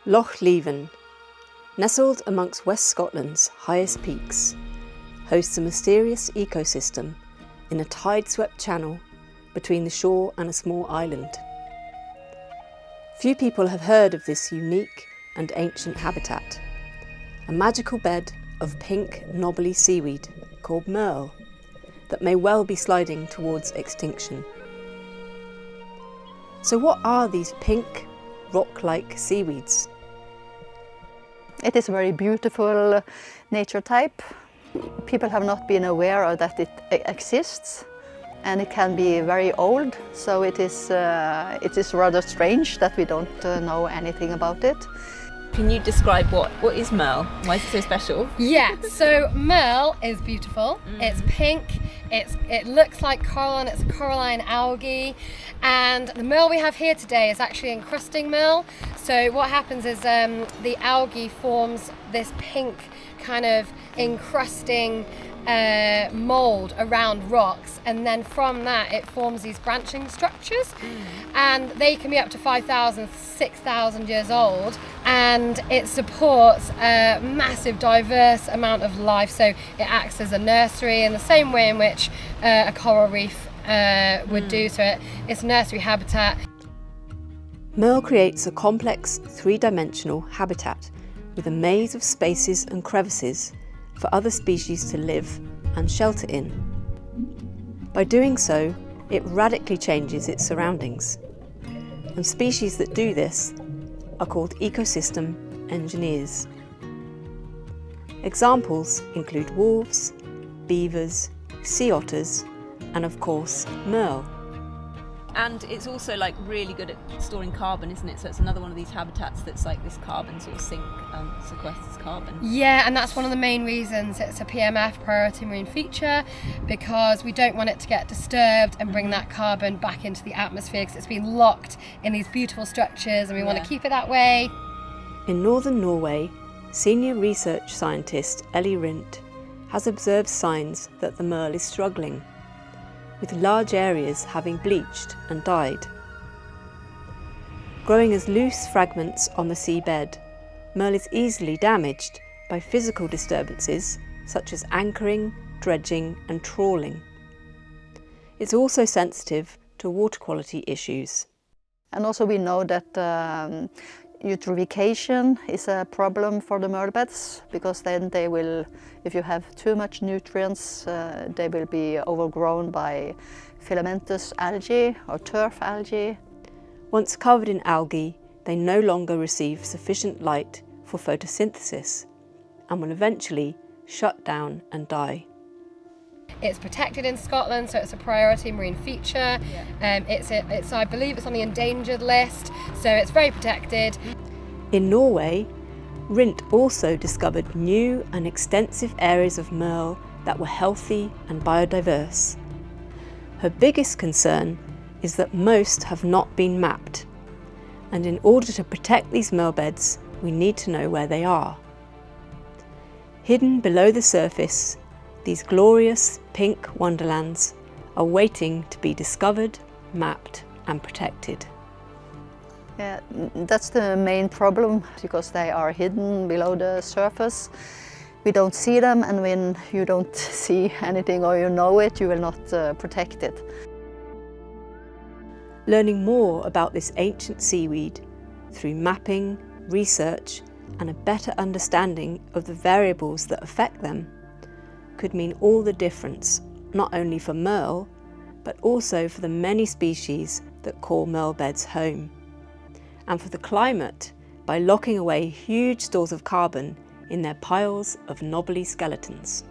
Loch Leven, nestled amongst West Scotland's highest peaks, hosts a mysterious ecosystem in a tide-swept channel between the shore and a small island. Few people have heard of this unique and ancient habitat, a magical bed of pink knobbly seaweed called Maerl that may well be sliding towards extinction. So what are these pink, rock-like seaweeds? It is a very beautiful nature type. People have not been aware of that it exists, and it can be very old, so it is rather strange that we don't know anything about it. Can you describe what is Maerl? Why is it so special? Yeah, so Maerl is beautiful. It's pink, it looks like coral, and it's a coralline algae. And the Maerl we have here today is actually encrusting Maerl. So what happens is the algae forms this pink kind of encrusting mould around rocks, and then from that it forms these branching structures, and they can be up to 5,000, 6,000 years old, and it supports a massive diverse amount of life. So it acts as a nursery in the same way in which a coral reef would do. So it's nursery habitat. Maerl creates a complex three-dimensional habitat with a maze of spaces and crevices for other species to live and shelter in. By doing so, it radically changes its surroundings. And species that do this are called ecosystem engineers. Examples include wolves, beavers, sea otters, and of course, Maerl. And it's also like really good at storing carbon, isn't it? So it's another one of these habitats that's like this carbon sort of sink, sequesters carbon. Yeah, and that's one of the main reasons it's a PMF, priority marine feature, because we don't want it to get disturbed and bring that carbon back into the atmosphere, because it's been locked in these beautiful structures, and we want to keep it that way. In northern Norway, senior research scientist Ellie Rindt has observed signs that the Maerl is struggling, with large areas having bleached and died. Growing as loose fragments on the seabed, Maerl is easily damaged by physical disturbances such as anchoring, dredging and trawling. It's also sensitive to water quality issues. And also we know that eutrophication is a problem for the Maerl beds, because then they will, if you have too much nutrients, they will be overgrown by filamentous algae or turf algae. Once covered in algae, they no longer receive sufficient light for photosynthesis and will eventually shut down and die. It's protected in Scotland, so it's a priority marine feature. I believe it's on the endangered list, so it's very protected. In Norway, Rindt also discovered new and extensive areas of Maerl that were healthy and biodiverse. Her biggest concern is that most have not been mapped, and in order to protect these Maerl beds, we need to know where they are. Hidden below the surface, these glorious pink wonderlands are waiting to be discovered, mapped and protected. Yeah, that's the main problem, because they are hidden below the surface. We don't see them, and when you don't see anything or you know it, you will not protect it. Learning more about this ancient seaweed through mapping, research and a better understanding of the variables that affect them could mean all the difference, not only for Maerl, but also for the many species that call Maerl beds home, and for the climate by locking away huge stores of carbon in their piles of knobbly skeletons.